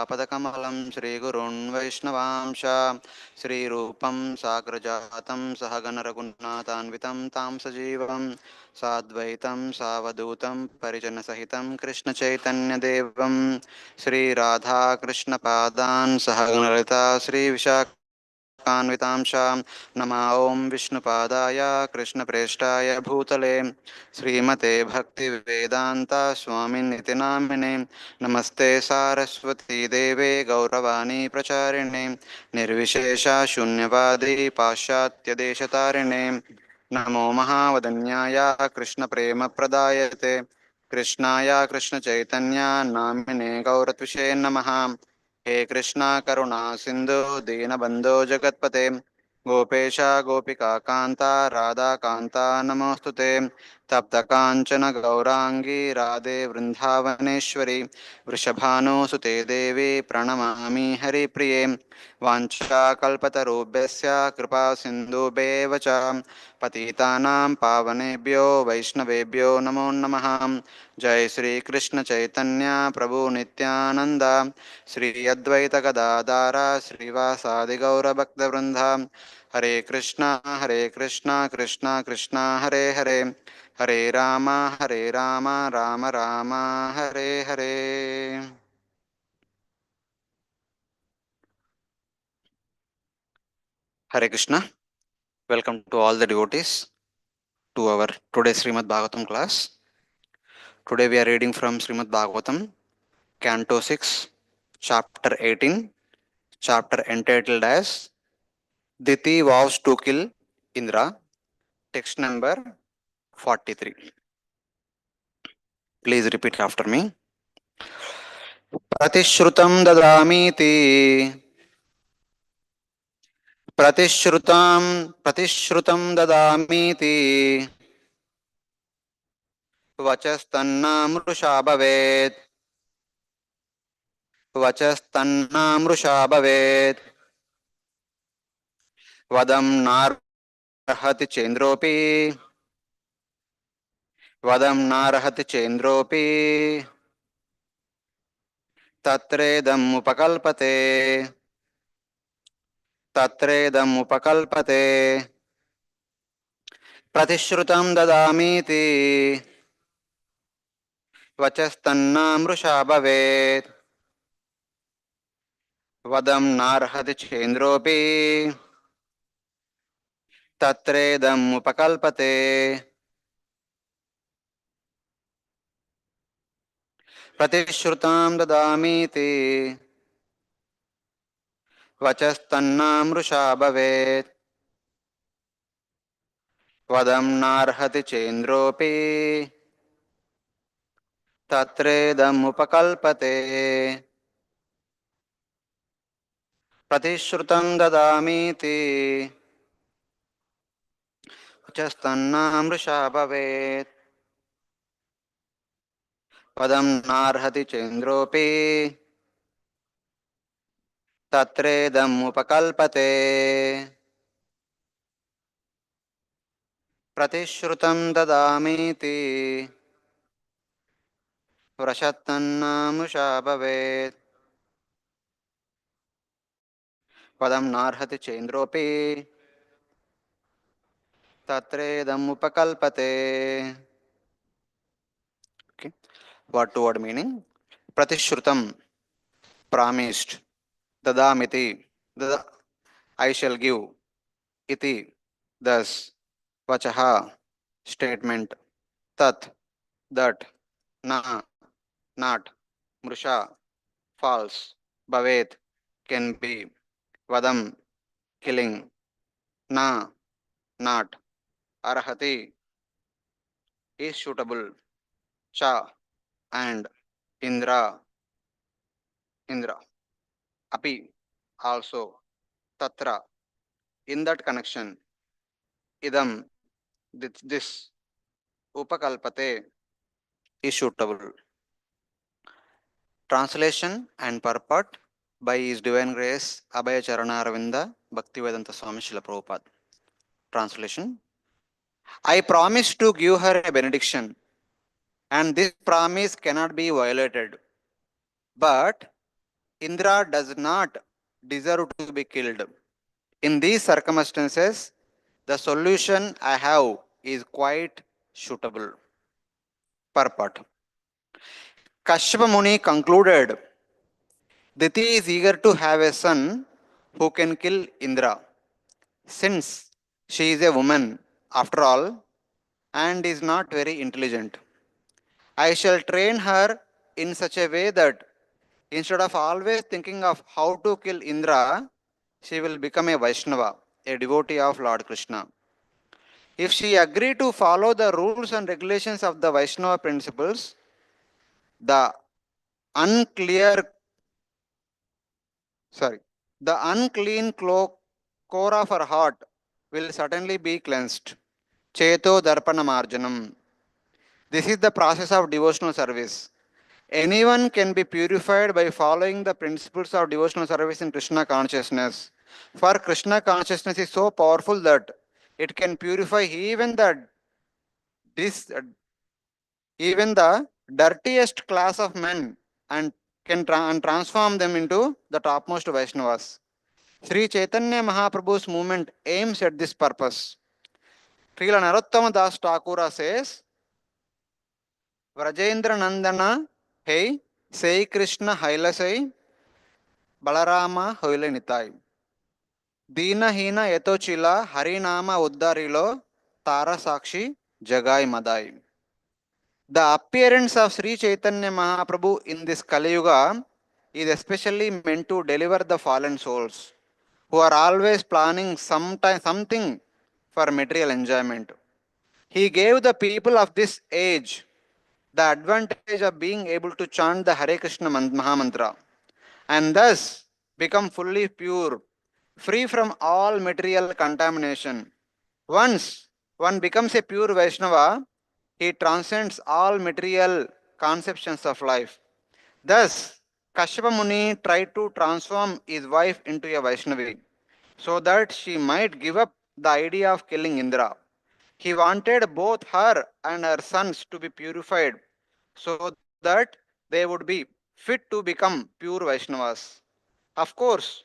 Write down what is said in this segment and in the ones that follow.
श्रीयुतापदकमलं श्रीगुरुन् वैष्णवांश श्रीरूपं साग्रजातं सहगणरघुनाथान्वितं तां सजीवं साद्वैतं सावधूतं परिजनसहितं कृष्णचैतन्यदेवं श्रीराधाकृष्णपादान् सहगणललिता श्रीविशाखान्वितांशां नमः ॐ विष्णुपादाय कृष्णप्रेष्ठाय भूतले श्रीमते भक्तिवेदान्ता स्वामिनिति नामिने नमस्ते सारस्वती देवे गौरवाणी प्रचारिणे निर्विशेषा शून्यवादी पाश्चात्यदेशतारिणे नमो महावदन्याय कृष्णप्रेमप्रदायते कृष्णाय कृष्णचैतन्य नामिने गौरत्विषे नमः। हे कृष्णा करुणा सिंधु दीनबंधो जगत्पते गोपेश गोपिका कांता राधा कांता नमोस्तुते तप्त कांचन गौरांगी राधे वृंदावनेश्वरी वृषभानुसुते देवी प्रणमामि हरिप्रिये वाञ्छाकल्पतरुभ्यश्च कृपा सिन्धुभ्येव च पतितानां पावनेभ्यो वैष्णवेभ्यो नमो नमः। जय श्री कृष्ण चैतन्य प्रभु नित्यानंद श्री अद्वैत गदाधर श्रीवासादि गौरभक्तवृंद हरे Krishna Krishna Krishna Hare Hare Hare Ram Ram Ram Hare Hare. Hare Krishna. Welcome to all the devotees to our today's Srimad Bhagavatam class. Today we are reading from Srimad Bhagavatam, Canto 6, Chapter 18, chapter entitled as Diti vows to kill Indra, text number 43. Please repeat after me. Pratishrutam dadamiti Pratishrutam dadamiti Vachastannamrusha bhavet Vachastannamrusha bhavet Vadam narhati chendropi Vadam narhati chendropi Tatredam upakalpate Tatredam upakalpate Pratishrutam dadamiti Vachastannamrusha bhavet Vadam narhati chendropi Tatredam upakalpate Pratishrutam dadamiti Vachastannamrusha bhavet Vadam narhati chendropi Tatredam upakalpate Pratishrutam dadamiti Vachastannamrusha bhavet Vadam narhati chendropi Tatredam upakalpate Pratishrutam dadamiti Vrashattannamrusha bhavet Vadam narhati chendropi Tatredam upakalpate. Okay. Word to word meaning. Pratishrutam, promised. Dadamiti, I shall give. Iti, thus. Vachaha, statement. Tat, that. Na, not. Mrusha, false. Bhavet, can be. Vadam, killing. Na, not. Arhati, is suitable. Cha, and. Indra, Indra. Api, also. Tatra, in that connection. Idam, this. Upakalpate, is suitable. Translation and purport by His Divine Grace Abhaya Charana Aravinda Bhaktivedanta Swami Srila Prabhupada. Translation. I promise to give her a benediction, and this promise cannot be violated. But Indra does not deserve to be killed. In these circumstances, the solution I have is quite suitable. Purport. Kashyapa Muni concluded, Diti is eager to have a son who can kill Indra, since she is a woman after all and is not very intelligent. I shall train her in such a way that instead of always thinking of how to kill Indra, she will become a Vaishnava, a devotee of Lord Krishna. If she agree to follow the rules and regulations of the Vaishnava principles, the unclear, sorry, the unclean core of her heart will certainly be cleansed. Cheto Darpana Marjanam. This is the process of devotional service. Anyone can be purified by following the principles of devotional service in Krishna consciousness. For Krishna consciousness is so powerful that it can purify dis, even the dirtiest class of men and and transform them into the topmost Vaishnavas. Sri Chaitanya Mahaprabhu's movement aims at this purpose. Srila Narottama Das Thakura says, Vrajendra Nandana, hey, say Krishna Hailasai, Balarama Hoile Nitai. Deenahina Yetochila Harinama Uddarilo Tara Sakshi Jagai Madai. The appearance of Sri Chaitanya Mahaprabhu in this Kali Yuga is especially meant to deliver the fallen souls who are always planning something for material enjoyment. He gave the people of this age the advantage of being able to chant the Hare Krishna Mahamantra and thus become fully pure, free from all material contamination. Once one becomes a pure Vaishnava, he transcends all material conceptions of life. Thus, Kashyapa Muni tried to transform his wife into a Vaishnavi so that she might give up the idea of killing Indra. He wanted both her and her sons to be purified so that they would be fit to become pure Vaishnavas. Of course,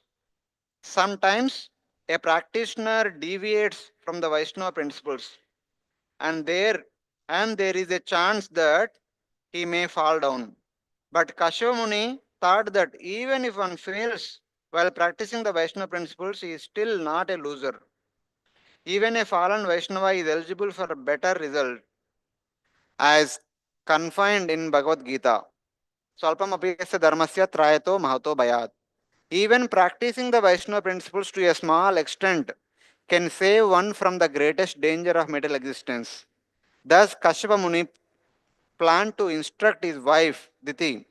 sometimes a practitioner deviates from the Vaishnava principles and there is a chance that he may fall down. But Kashyapa Muni thought that even if one fails while practicing the Vaishnava principles, he is still not a loser. Even a fallen Vaishnava is eligible for a better result as confined in Bhagavad Gita. Swalpam apyasya dharmasya trayato mahato bhayat. Even practicing the Vaishnava principles to a small extent can save one from the greatest danger of material existence. Thus, Kashyapa Muni planned to instruct his wife Diti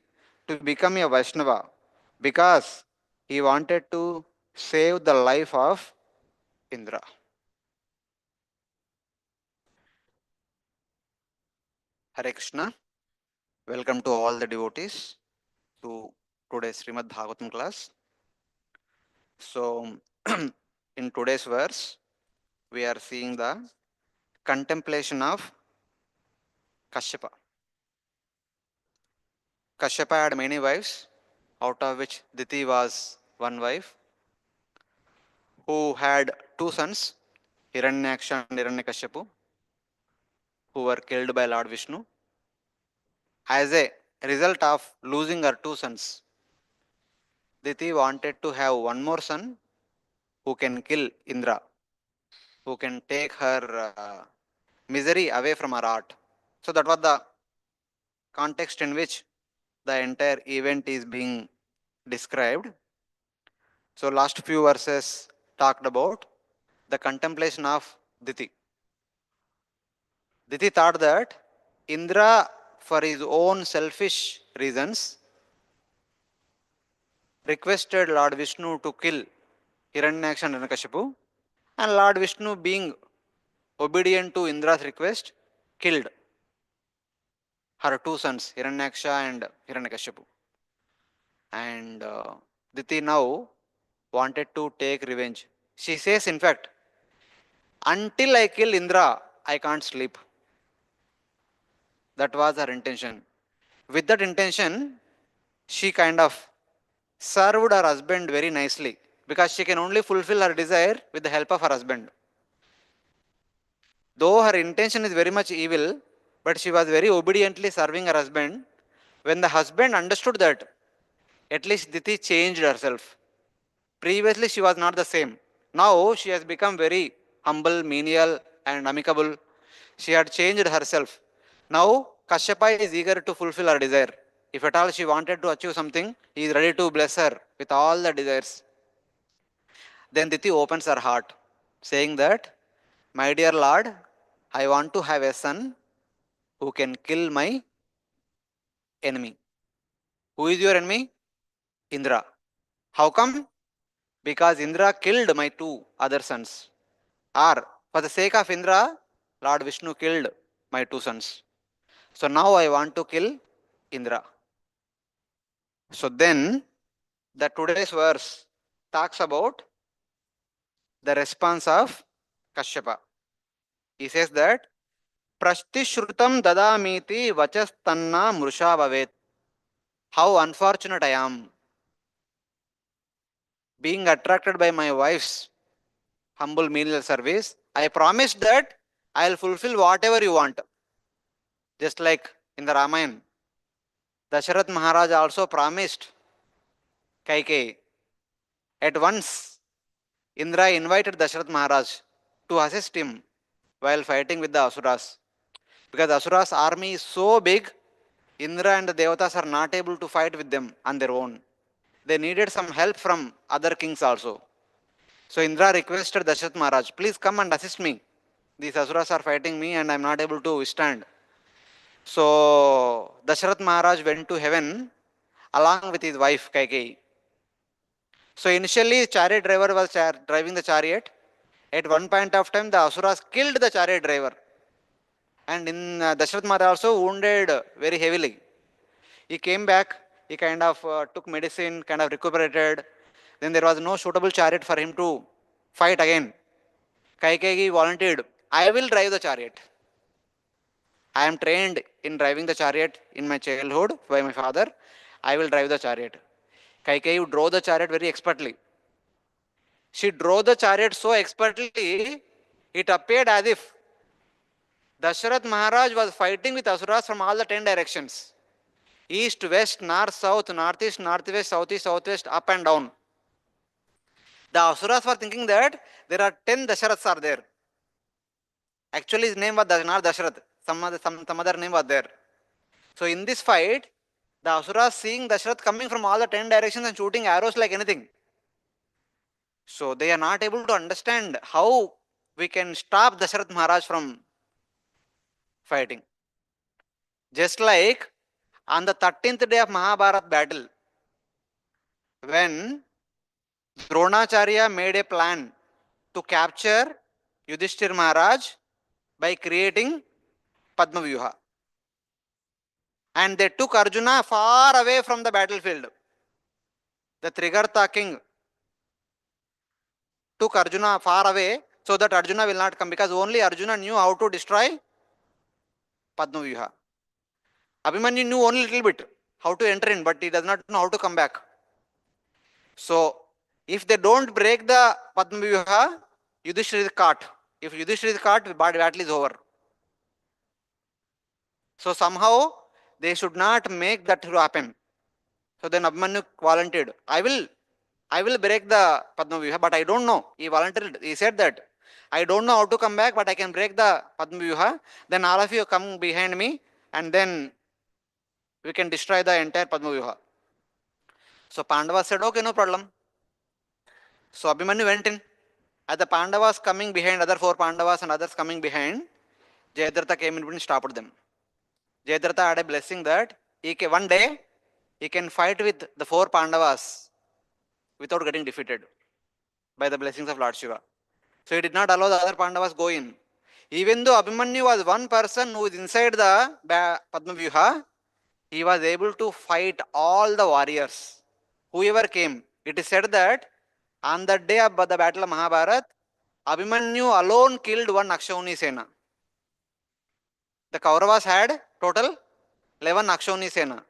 to become a Vaishnava because he wanted to save the life of Indra. Hare Krishna. Welcome to all the devotees to today's Srimad Bhagavatam class. So, in today's verse, we are seeing the contemplation of Kashyapa. Kashyapa had many wives, out of which Diti was one wife, who had two sons, Hiranyaksha and Hiranyakashipu, who were killed by Lord Vishnu. As a result of losing her two sons, Diti wanted to have one more son who can kill Indra, who can take her misery away from her heart. So that was the context in which the entire event is being described. So last few verses talked about the contemplation of Diti. Diti thought that Indra, for his own selfish reasons, requested Lord Vishnu to kill Hiranyaksha and Hiranyakashipu, and Lord Vishnu, being obedient to Indra's request, killed her two sons, Hiranyaksha and Hiranyakashipu. And Diti now wanted to take revenge. She says, in fact, until I kill Indra, I can't sleep. That was her intention. With that intention, she kind of served her husband very nicely because she can only fulfill her desire with the help of her husband. Though her intention is very much evil, but she was very obediently serving her husband. When the husband understood that, at least Diti changed herself. Previously, she was not the same. Now, she has become very humble, menial, and amicable. She had changed herself. Now, Kashyapa is eager to fulfill her desire. If at all she wanted to achieve something, he is ready to bless her with all the desires. Then Diti opens her heart, saying that, my dear Lord, I want to have a son who can kill my enemy. Who is your enemy? Indra. How come? Because Indra killed my two other sons. Or, for the sake of Indra, Lord Vishnu killed my two sons. So now I want to kill Indra. So then, the today's verse talks about the response of Kashyapa. He says that, Prastishrutam dadamiti vachastanna mrusha bhavet. How unfortunate I am, being attracted by my wife's humble menial service. I promised that I will fulfill whatever you want. Just like in the Ramayana, Dasharath Maharaj also promised Kaikeyi. At once, Indra invited Dasharath Maharaj to assist him while fighting with the Asuras. Because Asuras' army is so big, Indra and the Devatas are not able to fight with them on their own. They needed some help from other kings also. So Indra requested Dasharath Maharaj, please come and assist me. These Asuras are fighting me and I am not able to withstand. So Dasharath Maharaj went to heaven along with his wife Kaikeyi. So initially chariot driver was driving the chariot. At one point of time the Asuras killed the chariot driver. And in Dasharath Maharaj also wounded very heavily. He came back, he kind of took medicine, kind of recuperated. Then there was no suitable chariot for him to fight again. Kaikeyi volunteered, I will drive the chariot. I am trained in driving the chariot in my childhood by my father. I will drive the chariot. Kaikeyi drove the chariot very expertly. She drove the chariot so expertly, it appeared as if Dasharath Maharaj was fighting with Asuras from all the 10 directions. East, west, north, south, northeast, northwest, southeast, southwest, up and down. The Asuras were thinking that there are 10 Dasharaths are there. Actually his name was not Dasharath. Some other name was there. So in this fight, the Asuras seeing Dasharath coming from all the 10 directions and shooting arrows like anything. So they are not able to understand how we can stop Dasharath Maharaj from fighting. Just like on the 13th day of Mahabharat battle, when Dronacharya made a plan to capture Yudhishthir Maharaj by creating Padma Vyuha. And they took Arjuna far away from the battlefield. The Trigarta king took Arjuna far away so that Arjuna will not come, because only Arjuna knew how to destroy Padma Vyuha. Abhimanyu knew only little bit how to enter in, but he does not know how to come back. So, if they don't break the Padma Vyuha, Yudhishthira is caught. If Yudhishthira is caught, the battle is over. So, somehow they should not make that to happen. So then Abhimanyu volunteered, I will break the Padma Vyuha, but I don't know. He volunteered. He said that, I don't know how to come back, but I can break the Padma Vyuha. Then all of you come behind me and then we can destroy the entire Padma Vyuha. So Pandavas said, okay, no problem. So Abhimanyu went in. As the Pandavas coming behind, other 4 Pandavas and others coming behind, Jayadratha came in and stopped them. Jayadratha had a blessing that one day he can fight with the 4 Pandavas without getting defeated by the blessings of Lord Shiva. So he did not allow the other Pandavas go in. Even though Abhimanyu was one person who is inside the Padma Vyuha, he was able to fight all the warriors, whoever came. It is said that on the day of the battle of Mahabharat, Abhimanyu alone killed one Akshauhini Sena. The Kauravas had total 11 Akshauhini Sena.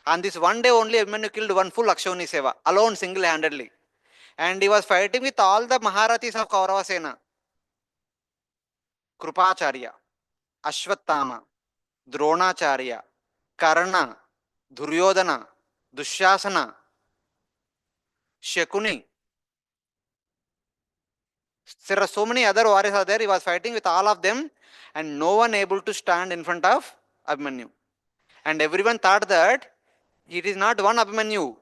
On this one day only, Abhimanyu killed one full Akshoni Seva, alone, single-handedly. And he was fighting with all the Maharathis of Kaurava Sena. Krupacharya, Ashwattama, Dronacharya, Karna, Duryodhana, Dushyasana, Shakuni. There are so many other warriors out there. He was fighting with all of them, and no one able to stand in front of Abhimanyu. And everyone thought that it is not one Abhimanyu.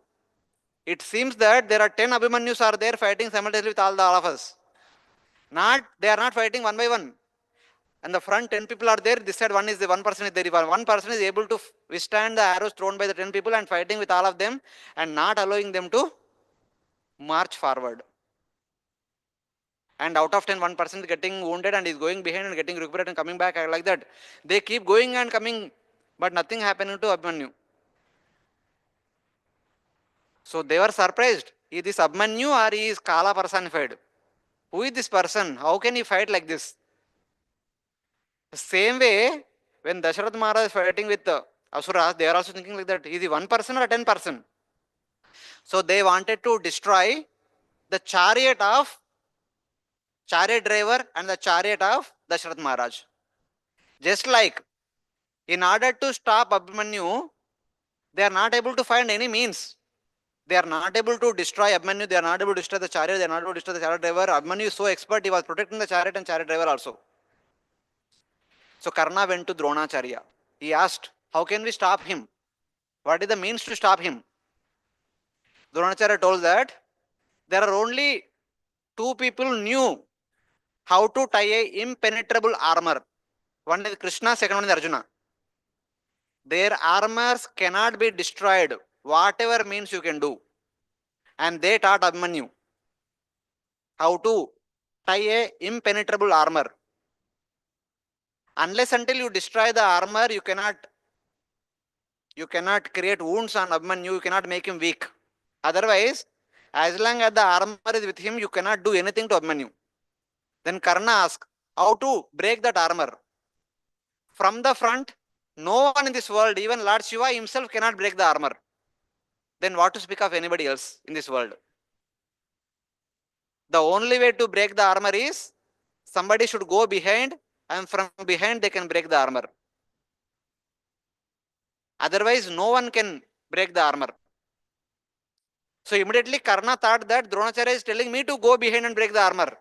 It seems that there are 10 Abhimanyus are there fighting simultaneously with all of us. They are not fighting one by one. And the front 10 people are there. This side one person is there. If one person is able to withstand the arrows thrown by the 10 people and fighting with all of them and not allowing them to march forward. And out of 10, one person is getting wounded and is going behind and getting recuperated and coming back like that. They keep going and coming, but nothing happening to Abhimanyu. So they were surprised. Is this Abhimanyu or he is Kala personified? Who is this person? How can he fight like this? The same way, when Dasharath Maharaj is fighting with Asuras, they are also thinking like that. Is he one person or 10 person? So they wanted to destroy the chariot driver and the chariot of Dasharath Maharaj. Just like, in order to stop Abhimanyu, they are not able to find any means. They are not able to destroy Abhimanyu, they are not able to destroy the chariot, they are not able to destroy the chariot driver. Abhimanyu is so expert, he was protecting the chariot and chariot driver also. So Karna went to Dronacharya. He asked, how can we stop him? What is the means to stop him? Dronacharya told that there are only two people knew how to tie a impenetrable armor. One is Krishna, second one is Arjuna. Their armors cannot be destroyed, whatever means you can do. And they taught Abhimanyu how to tie a impenetrable armor. Unless until you destroy the armor, you cannot create wounds on Abhimanyu, you cannot make him weak. Otherwise, as long as the armor is with him, you cannot do anything to Abhimanyu. Then Karna asked, how to break that armor? From the front, no one in this world, even Lord Shiva himself cannot break the armor. Then what to speak of anybody else in this world? The only way to break the armor is somebody should go behind, and from behind they can break the armor. Otherwise, no one can break the armor. So immediately Karna thought that Dronacharya is telling me to go behind and break the armor.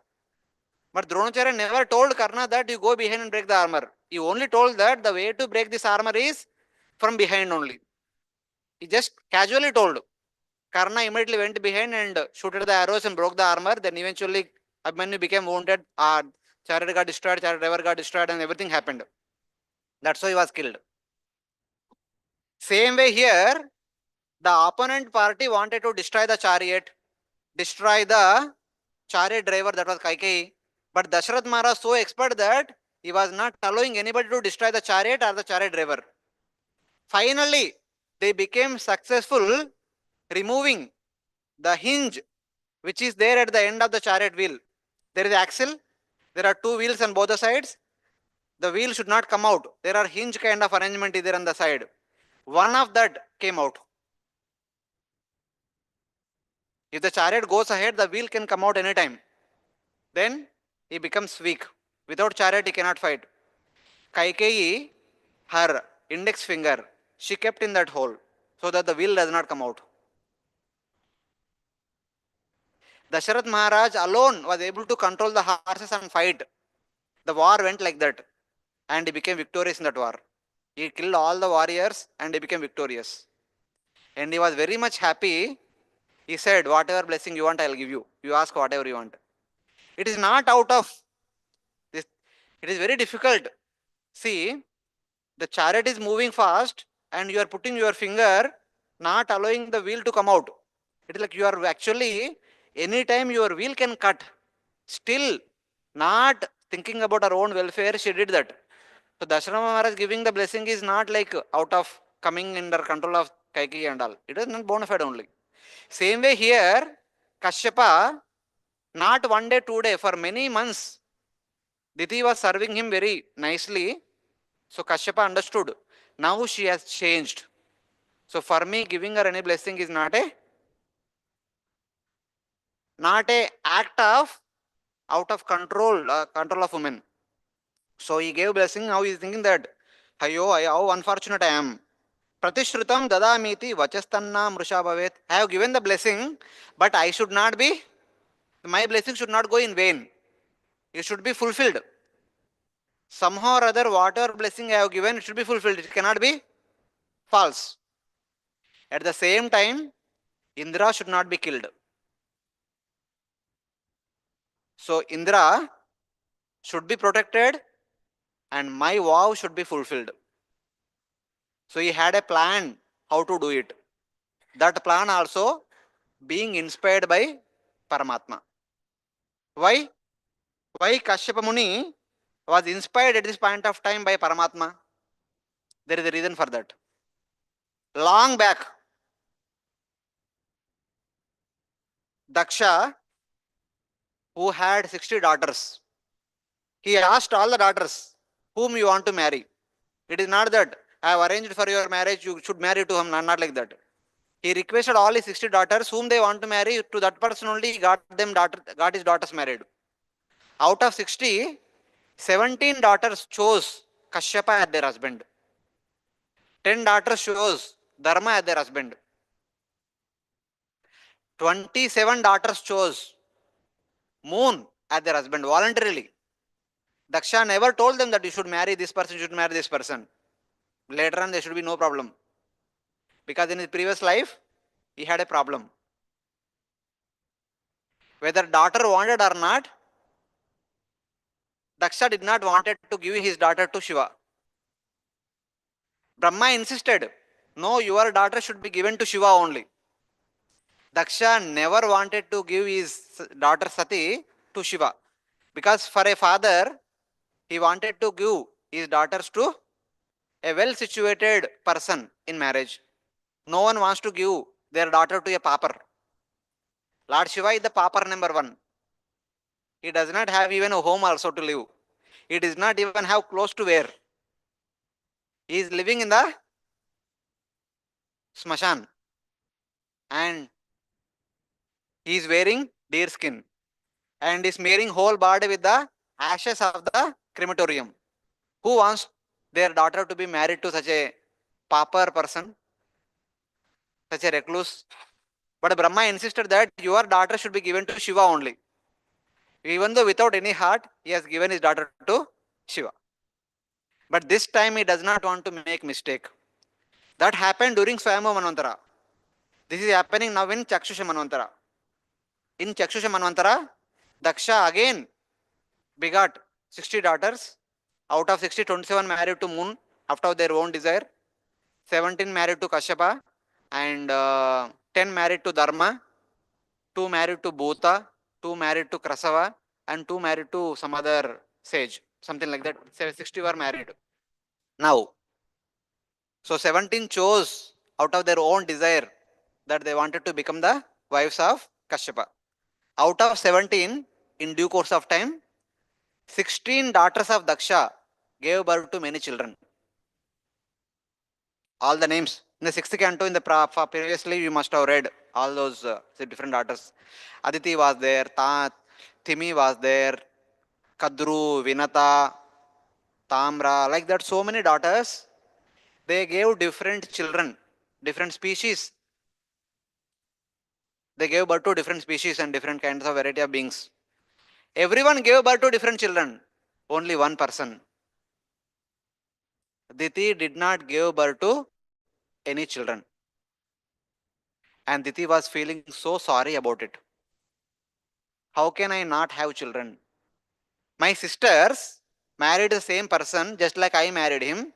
But Dronacharya never told Karna that you go behind and break the armor. He only told that the way to break this armor is from behind only. He just casually told. Karna immediately went behind and shooted the arrows and broke the armor. Then eventually Abhimanyu became wounded. Chariot got destroyed, chariot driver got destroyed, and everything happened. That's why he was killed. Same way here, the opponent party wanted to destroy the chariot, destroy the chariot driver, that was Kaikeyi. But Dasharath Maharaj so expert that he was not allowing anybody to destroy the chariot or the chariot driver. Finally, they became successful removing the hinge which is there at the end of the chariot wheel. There is axle, there are two wheels on both the sides. The wheel should not come out. There are hinge kind of arrangement is there on the side. One of that came out. If the chariot goes ahead, the wheel can come out anytime. Then he becomes weak. Without chariot, he cannot fight. Kaikeyi, her index finger, she kept in that hole so that the wheel does not come out. Dasharath Maharaj alone was able to control the horses and fight. The war went like that. And he became victorious in that war. He killed all the warriors and he became victorious. And he was very much happy. He said, whatever blessing you want, I will give you. You ask whatever you want. It is not out of this. It is very difficult. See, the chariot is moving fast and you are putting your finger, not allowing the wheel to come out. It is like you are actually, anytime your wheel can cut. Still, not thinking about our own welfare, she did that. So Dasharath Maharaj giving the blessing is not like out of coming under control of Kaikeyi and all. It is not bona fide only. Same way here, Kashyapa, not one day, 2 days, for many months, Diti was serving him very nicely. So Kashyapa understood. Now she has changed. So for me, giving her any blessing is not a act of out of control of women. So he gave blessing. Now he is thinking that, how unfortunate I am. Pratishrutam dadamiti vachastanna mrusha bhavet. I have given the blessing, but I should not be, my blessing should not go in vain. It should be fulfilled. Somehow or other, whatever blessing I have given, it should be fulfilled. It cannot be false. At the same time, Indra should not be killed. So Indra should be protected and my vow should be fulfilled. So he had a plan how to do it. That plan also being inspired by Paramatma. Why? Why Kashyapa Muni was inspired at this point of time by Paramatma? There is a reason for that. Long back, Daksha, who had 60 daughters, he asked all the daughters, whom you want to marry? It is not that I have arranged for your marriage, you should marry to him, not like that. He requested all his 60 daughters whom they want to marry, to that person only he got his daughters married. Out of 60, 17 daughters chose Kashyapa as their husband. 10 daughters chose Dharma as their husband. 27 daughters chose Moon as their husband voluntarily. Daksha never told them that you should marry this person, you should marry this person. Later on, there should be no problem. Because in his previous life, he had a problem. Whether daughter wanted or not, Daksha did not wanted to give his daughter to Shiva. Brahma insisted, no, your daughter should be given to Shiva only. Daksha never wanted to give his daughter Sati to Shiva. Because for a father, he wanted to give his daughters to a well-situated person in marriage. No one wants to give their daughter to a pauper. Lord Shiva is the pauper number one. He does not have even a home also to live. He does not even have clothes to wear. He is living in the smashan and he is wearing deer skin and is smearing whole body with the ashes of the crematorium. Who wants their daughter to be married to such a pauper person, such a recluse? But Brahma insisted that your daughter should be given to Shiva only. Even though without any heart, he has given his daughter to Shiva. But this time he does not want to make mistake. That happened during Swayambhu Manvantara. This is happening now in Chakshusha Manvantara. In Chakshusha Manvantara, Daksha again begot 60 daughters. Out of 60, 27 married to Moon after their own desire. 17 married to Kashyapa and 10 married to Dharma. 2 married to Bhuta. 2 married to Krasava and 2 married to some other sage. Something like that. 60 were married. Now, so 17 chose out of their own desire that they wanted to become the wives of Kashyapa. Out of 17, in due course of time, 16 daughters of Daksha gave birth to many children. All the names. In the 6th canto, in the previously, you must have read all those different daughters. Aditi was there, Thimi was there, Kadru, Vinata, Tamra, like that, so many daughters. They gave different children, different species. They gave birth to different species and different kinds of variety of beings. Everyone gave birth to different children. Only one person, Diti, did not give birth to any children. And Diti was feeling so sorry about it. How can I not have children? My sisters married the same person just like I married him.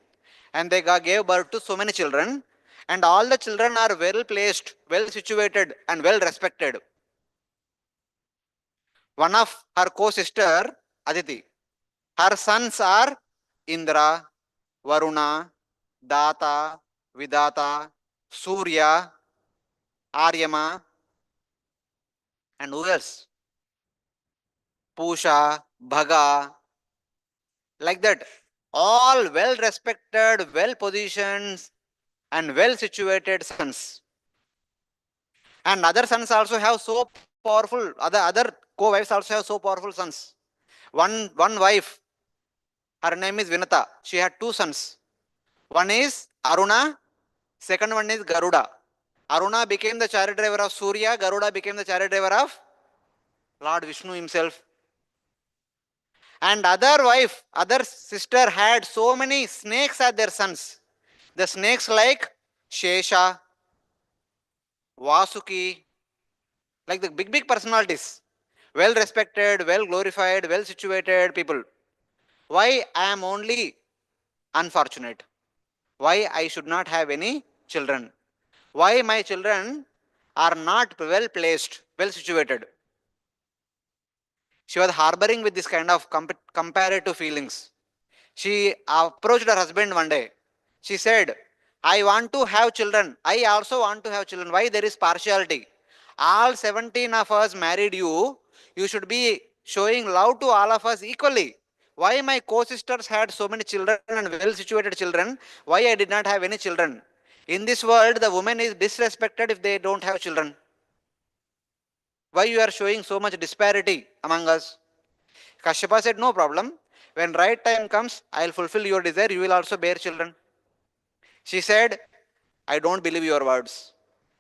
And they gave birth to so many children. And all the children are well placed, well situated and well respected. One of her co-sister, Aditi, her sons are Indra, Varuna, Data, Vidata, Surya, Aryama, and who else? Pusha, Bhaga, like that. All well respected, well positioned, and well situated sons. And other sons also have so powerful, other co-wives also have so powerful sons. One wife, her name is Vinata. She had two sons. One is Aruna, second one is Garuda. Aruna became the chariot driver of Surya, Garuda became the chariot driver of Lord Vishnu himself. And other wife, other sister had so many snakes as their sons. The snakes like Shesha, Vasuki, like the big personalities. Well respected, well glorified, well situated people. Why I am only unfortunate? Why I should not have any children? Why my children are not well placed, well situated? She was harboring with this kind of comparative feelings. She approached her husband one day. She said, I want to have children. I also want to have children. Why there is partiality? All 17 of us married you. You should be showing love to all of us equally. Why my co-sisters had so many children and well-situated children? Why I did not have any children? In this world, the woman is disrespected if they don't have children. Why you are showing so much disparity among us? Kashyapa said, no problem. When right time comes, I will fulfill your desire. You will also bear children. She said, I don't believe your words.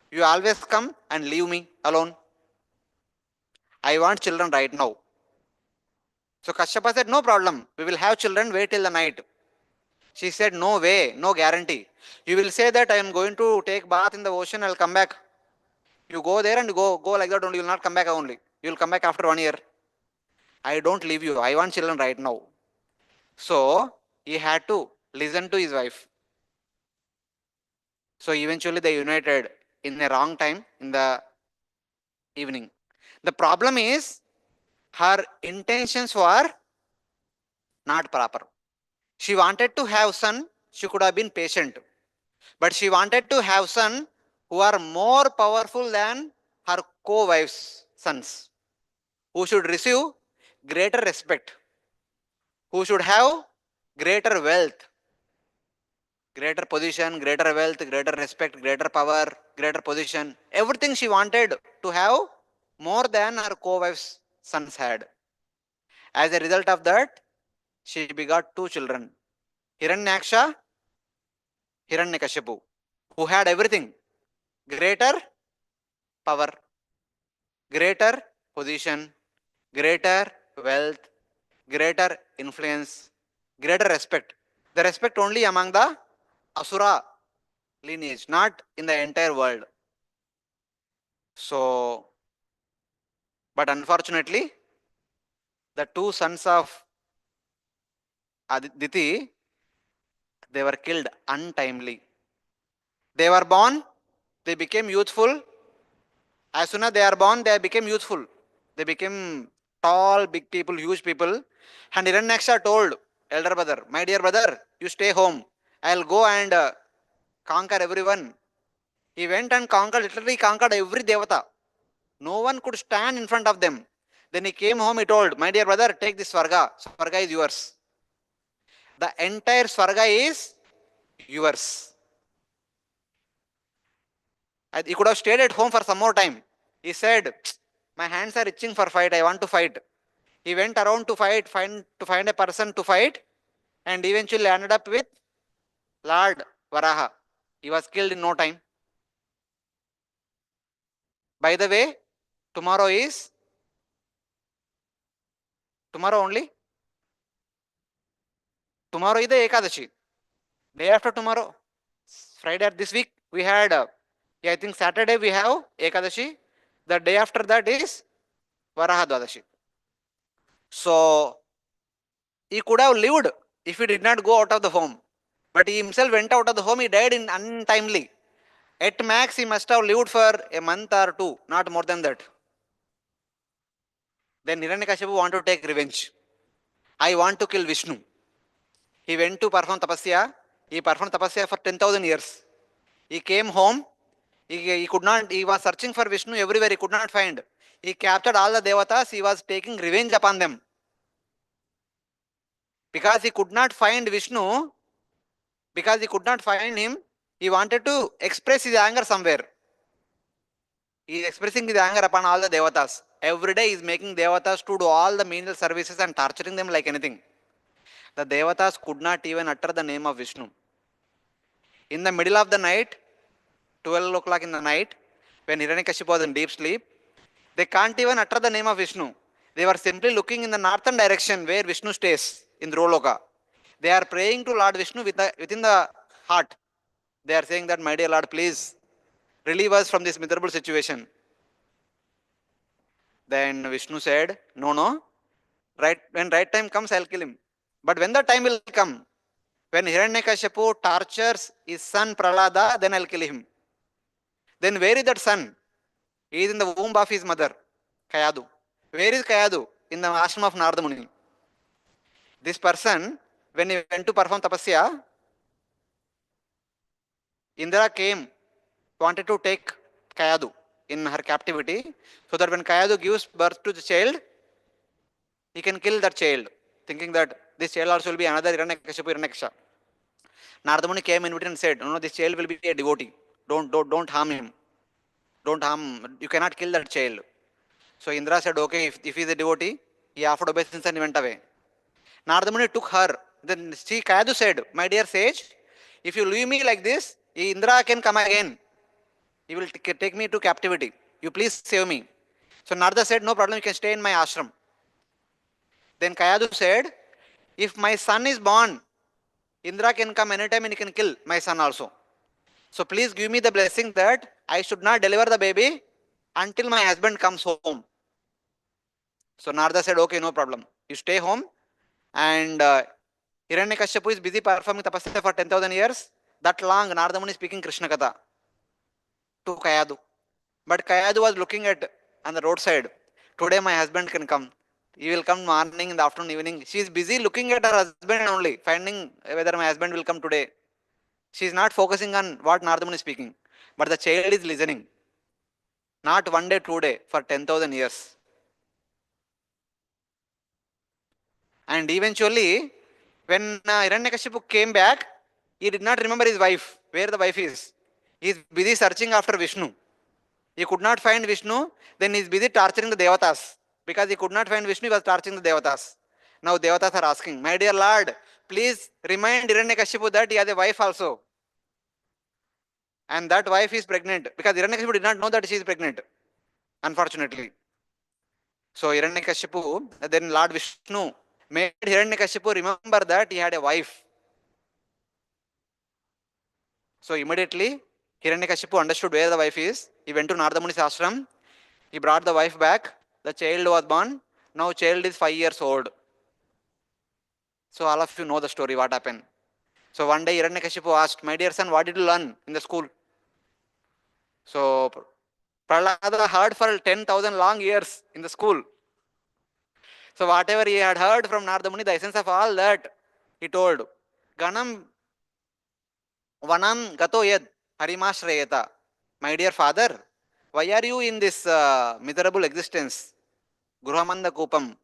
You always come and leave me alone. I want children right now. So Kashyapa said, no problem. We will have children. Wait till the night. She said, no way, no guarantee. You will say that I am going to take bath in the ocean. I will come back. You go there and go like that only. You will not come back only. You will come back after 1 year. I don't leave you. I want children right now. So he had to listen to his wife. So eventually they united in the wrong time in the evening. The problem is her intentions were not proper. She wanted to have son, she could have been patient. But she wanted to have son who are more powerful than her co-wives' sons, who should receive greater respect, who should have greater wealth, greater position, greater wealth, greater respect, greater power, greater position. Everything she wanted to have more than her co-wives' sons had. As a result of that, she begot two children, Hiranyaksha, Hiranyakashipu, who had everything, greater power, greater position, greater wealth, greater influence, greater respect. The respect only among the Asura lineage, not in the entire world. So, but unfortunately, the two sons of Aditi, they were killed untimely. They were born, they became youthful. As soon as they are born, they became youthful. They became tall, big people, huge people. And Hiranyaksha told elder brother, my dear brother, you stay home. I'll go and conquer everyone. He went and conquered, literally conquered every devata. No one could stand in front of them. Then he came home, he told, my dear brother, take this Swarga. Swarga is yours. The entire Swarga is yours. He could have stayed at home for some more time. He said, my hands are itching for fight, I want to fight. He went around to find a person to fight, and eventually ended up with Lord Varaha. He was killed in no time. By the way, tomorrow is tomorrow only. Tomorrow is the Ekadashi. Day after tomorrow, Friday this week, we had, I think Saturday we have Ekadashi. The day after that is Varaha Dwadashi. So, he could have lived if he did not go out of the home. But he himself went out of the home, he died in untimely. At max, he must have lived for a month or two, not more than that. Then Hiranyakashipu wanted to take revenge. I want to kill Vishnu. He went to perform tapasya. He performed tapasya for 10,000 years. He came home. He could not, he was searching for Vishnu everywhere. He could not find. He captured all the devatas. He was taking revenge upon them. Because he could not find Vishnu, because he could not find him, He wanted to express his anger somewhere. He is expressing his anger upon all the devatas. Every day he is making devatas to do all the menial services and torturing them like anything. The devatas could not even utter the name of Vishnu. In the middle of the night, 12 o'clock in the night, when Hiranyakashipu was in deep sleep, they can't even utter the name of Vishnu. They were simply looking in the northern direction where Vishnu stays in Droloka. They are praying to Lord Vishnu within the heart. They are saying that, my dear Lord, please relieve us from this miserable situation. Then Vishnu said, no, no, when right time comes, I'll kill him. But when the time will come, when Hiranyakashipu tortures his son Prahlada, then I'll kill him. Then where is that son? He is in the womb of his mother, Kayadu. Where is Kayadu? In the ashram of Narada Muni. This person, when he went to perform tapasya, Indra came, wanted to take Kayadu in her captivity, so that when Kayadu gives birth to the child, he can kill that child, thinking that this child also will be another Hiranyakashipu. Narada Muni came in between and said, no, this child will be a devotee. Don't harm him. Don't harm, you cannot kill that child. So Indra said, okay, if he is a devotee, he offered obeisance and went away. Narada Muni took her. Then Kayadu said, my dear sage, if you leave me like this, Indra can come again. He will take me to captivity. You please save me. So Narada said, no problem, you can stay in my ashram. Then Kayadu said, if my son is born, Indra can come anytime and he can kill my son also. So please give me the blessing that I should not deliver the baby until my husband comes home. So Narada said, okay, no problem. You stay home, and Hiranyakashipu is busy performing tapasya for 10,000 years. That long, Narada Muni is speaking Krishna Katha to Kayadu. But Kayadu was looking at on the roadside. Today my husband can come. He will come morning, in the afternoon, evening. She is busy looking at her husband only, finding whether my husband will come today. She is not focusing on what Narada Muni is speaking. But the child is listening. Not one day, 2 days, for 10,000 years. And eventually, when Hiranyakashipu came back, he did not remember his wife, where the wife is. He is busy searching after Vishnu. He could not find Vishnu, then he is busy torturing the Devatas. Because he could not find Vishnu, he was torturing the Devatas. Now Devatas are asking, my dear Lord, please remind Hiranyakashipu that he has a wife also. And that wife is pregnant. Because Hiranyakashipu did not know that she is pregnant, unfortunately. So Hiranyakashipu, then Lord Vishnu made Hiranyakashipu remember that he had a wife. So immediately Hiranyakashipu understood where the wife is. He went to Narada Muni's ashram. He brought the wife back. The child was born. Now child is 5 years old. So all of you know the story, what happened. So one day Hiranyakashipu asked, my dear son, what did you learn in the school? So Prahlada heard for 10,000 long years in the school. So whatever he had heard from Narada Muni, the essence of all that, he told. Ganam Vanam Gato Yad Harimashrayata. My dear father, why are you in this miserable existence? Gruhamanda Kupam.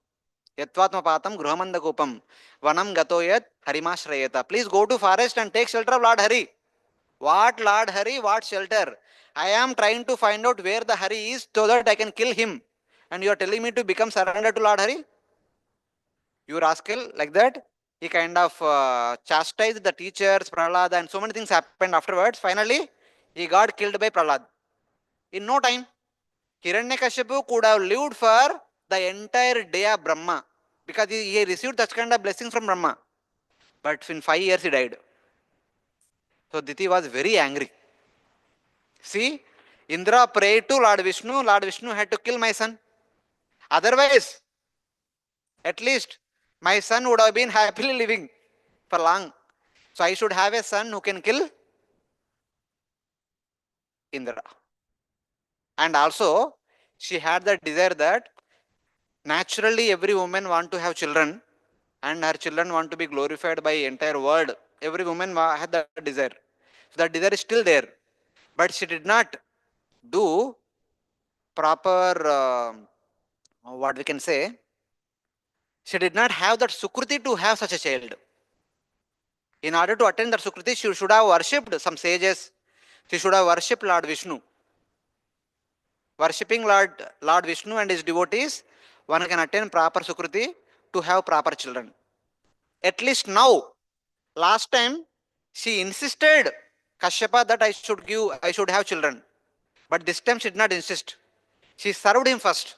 Yatvatma Patam Gruhamanda Kupam. Vanam Gato Yad Harimashrayata. Please go to forest and take shelter of Lord Hari. What Lord Hari? What shelter? I am trying to find out where the Hari is so that I can kill him. And you are telling me to become surrender to Lord Hari? You rascal, like that. He kind of chastised the teachers, Prahlad, and so many things happened afterwards. Finally, he got killed by Prahlad. In no time, Hiranyakashipu could have lived for the entire day of Brahma, because he received such kind of blessings from Brahma. But in 5 years he died. So Diti was very angry. See, Indra prayed to Lord Vishnu. Lord Vishnu had to kill my son. Otherwise, at least my son would have been happily living for long. So I should have a son who can kill Indra. And also, she had the desire that naturally every woman want to have children, and her children want to be glorified by entire world. Every woman had that desire. So that desire is still there. But she did not do proper, what we can say, she did not have that sukruti to have such a child. In order to attend that Sukriti, she should have worshipped some sages. She should have worshipped Lord Vishnu. Worshipping Lord Vishnu and his devotees, one can attain proper Sukriti to have proper children. At least now, last time, she insisted Kashyapa that I should have children. But this time she did not insist. She served him first.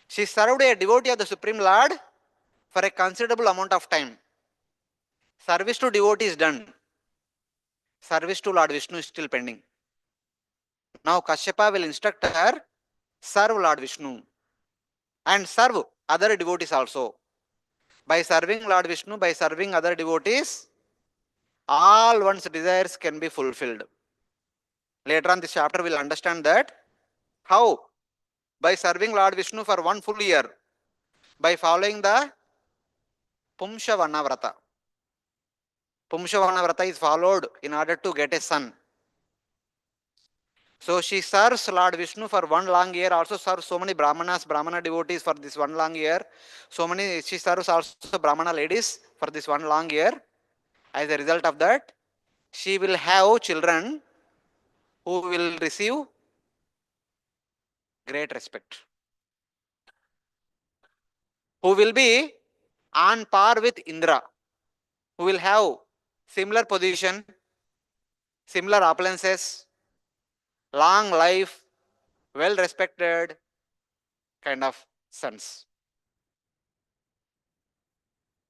She served a devotee of the Supreme Lord for a considerable amount of time. Service to devotee is done. Service to Lord Vishnu is still pending. Now Kashyapa will instruct her, serve Lord Vishnu and serve other devotees also. By serving Lord Vishnu, by serving other devotees, all one's desires can be fulfilled. Later on this chapter we will understand that how by serving Lord Vishnu for one full year, by following the Pumshavana Vrata. Pumshavana Vrata is followed in order to get a son. So she serves Lord Vishnu for one long year, also serves so many Brahmana devotees for this one long year. She serves also Brahmana ladies for this one long year. As a result of that, she will have children who will receive great respect, who will be on par with Indra, who will have similar position, similar opulences, long life, well respected kind of sons.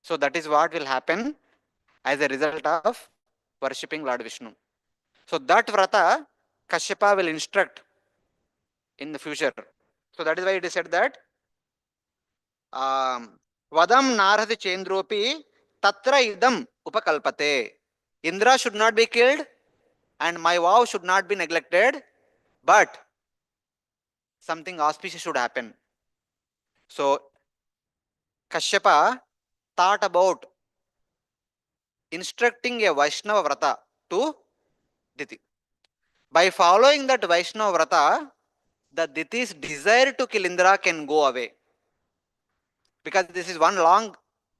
So that is what will happen as a result of worshipping Lord Vishnu. So that vrata Kashyapa will instruct in the future. So that is why it is said that Vadam Narhati Chendropi Tatra Idam Upakalpate. Indra should not be killed and my vow should not be neglected, but something auspicious should happen. So Kashyapa thought about instructing a Vaishnava vrata to Diti. By following that Vaishnava vrata, the Diti's desire to kill Indra can go away. Because this is long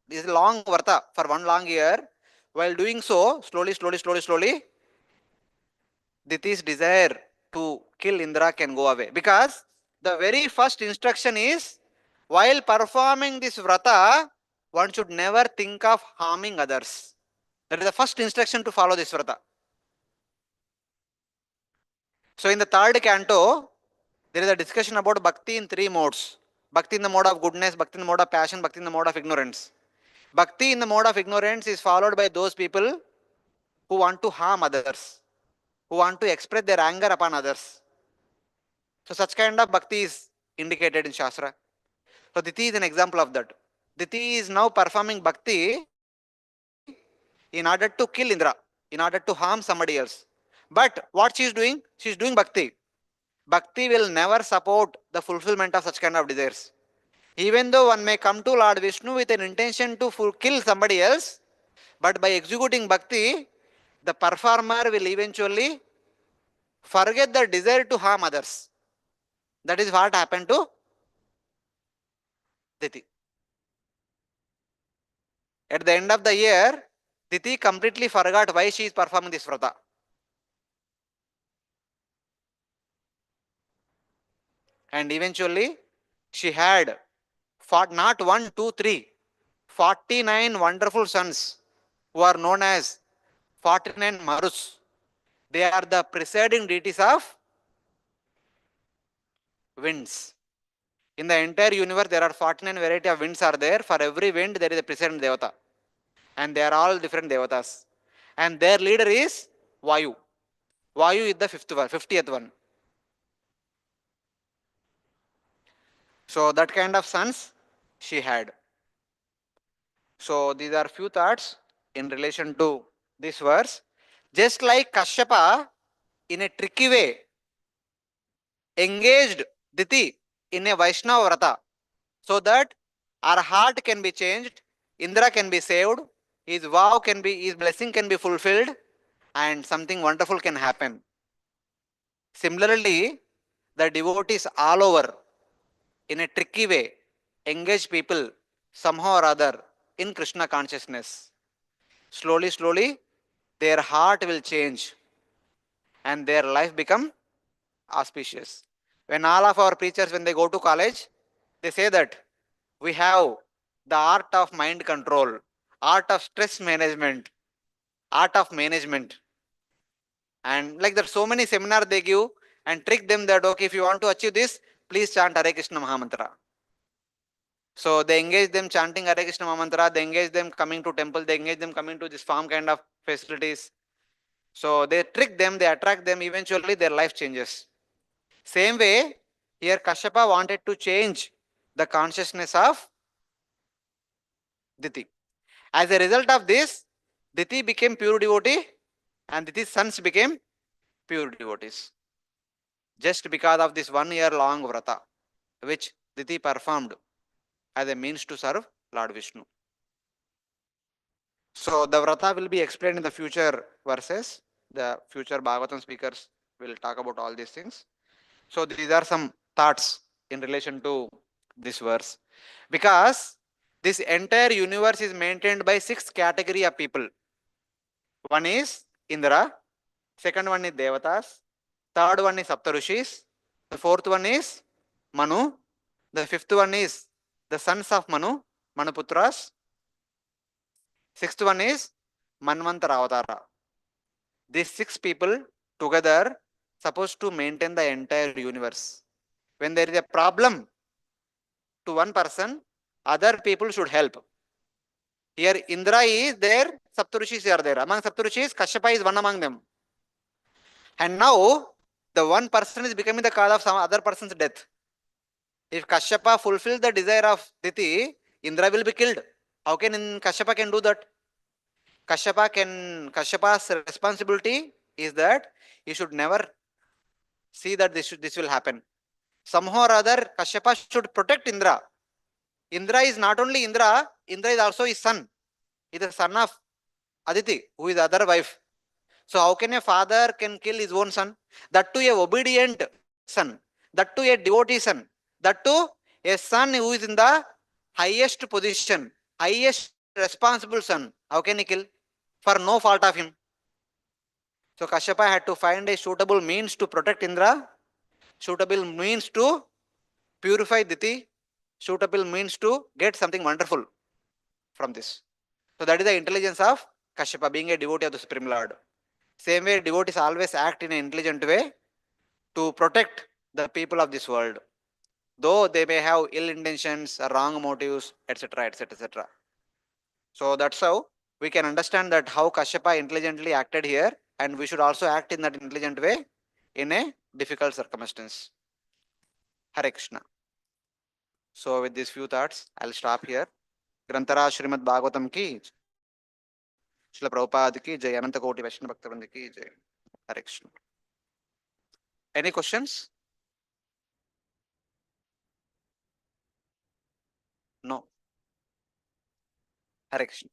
vrata for one long year. While doing so, slowly, Diti's desire to kill Indra can go away. Because the very first instruction is, while performing this vrata, one should never think of harming others. That is the first instruction to follow this vrata. So in the third canto, there is a discussion about bhakti in three modes. Bhakti in the mode of goodness, bhakti in the mode of passion, bhakti in the mode of ignorance. Bhakti in the mode of ignorance is followed by those people who want to harm others, who want to express their anger upon others. So such kind of bhakti is indicated in Shastra. So Diti is an example of that. Diti is now performing bhakti in order to kill Indra, in order to harm somebody else. But what she is doing? She is doing bhakti. Bhakti will never support the fulfillment of such kind of desires. Even though one may come to Lord Vishnu with an intention to kill somebody else, but by executing bhakti, the performer will eventually forget the desire to harm others. That is what happened to Diti. At the end of the year, Diti completely forgot why she is performing this vrata. And eventually, she had not 1, 2, 3, 49 wonderful sons who are known as 49 Marus. They are the presiding deities of winds. In the entire universe, there are 49 variety of winds are there. For every wind, there is a president devata. And they are all different devatas. And their leader is Vayu. Vayu is the 50th one. So that kind of sons she had. So these are few thoughts in relation to this verse. Just like Kashyapa, in a tricky way, engaged Diti in a Vaishnava vrata, so that our heart can be changed, Indra can be saved, his blessing can be fulfilled, and something wonderful can happen. Similarly, the devotees all over, in a tricky way, engage people somehow or other in Krishna consciousness. slowly, slowly, their heart will change and their life become auspicious. When all of our preachers, when they go to college, they say that we have the art of mind control, art of stress management, art of management. And like that, so many seminars they give and trick them that, okay, if you want to achieve this, please chant Hare Krishna Mahamantra. So they engage them chanting Hare Krishna Mahamantra, they engage them coming to temple, they engage them coming to this farm kind of facilities. So they trick them, they attract them, eventually their life changes. Same way, here Kashyapa wanted to change the consciousness of Diti. As a result of this, Diti became pure devotee and Diti's sons became pure devotees. Just because of this 1 year long vrata, which Diti performed as a means to serve Lord Vishnu. So the vrata will be explained in the future verses. The future Bhagavatam speakers will talk about all these things. So these are some thoughts in relation to this verse. Because this entire universe is maintained by 6 category of people. One is Indra, second one is Devatas, third one is Saptarushis, the fourth one is Manu, the fifth one is the sons of Manu, Manuputras, sixth one is Manvantara Avatara. These 6 people together supposed to maintain the entire universe. When there is a problem to one person, other people should help. Here Indra is there, Saptarishis are there. Among Saptarishis, Kashyapa is one among them. And now the one person is becoming the cause of some other person's death. If Kashyapa fulfills the desire of Diti, Indra will be killed. How can Kashyapa can do that? Kashyapa's responsibility is that he should never see that this will happen. Somehow or other, Kashyapa should protect Indra. Indra is not only Indra, Indra is also his son. He is the son of Aditi, who is the other wife. So how can a father can kill his own son? That too a obedient son. That too a devotee son. That too a son who is in the highest position, highest responsible son. How can he kill? For no fault of him. So Kashyapa had to find a suitable means to protect Indra, suitable means to purify Diti, suitable means to get something wonderful from this. So that is the intelligence of Kashyapa, being a devotee of the Supreme Lord. Same way, devotees always act in an intelligent way to protect the people of this world, though they may have ill intentions, wrong motives, etc., etc., etc. So that's how we can understand that how Kashyapa intelligently acted here, and we should also act in that intelligent way in a difficult circumstance. Hare Krishna. So with these few thoughts, I'll stop here. Grantara Srimad Bhagavatam ki, Srila Prabhupada ki jai, Ananta Koti Vaishnava Bhakta ki jai. Hare Krishna. Any questions? No. Hare Krishna.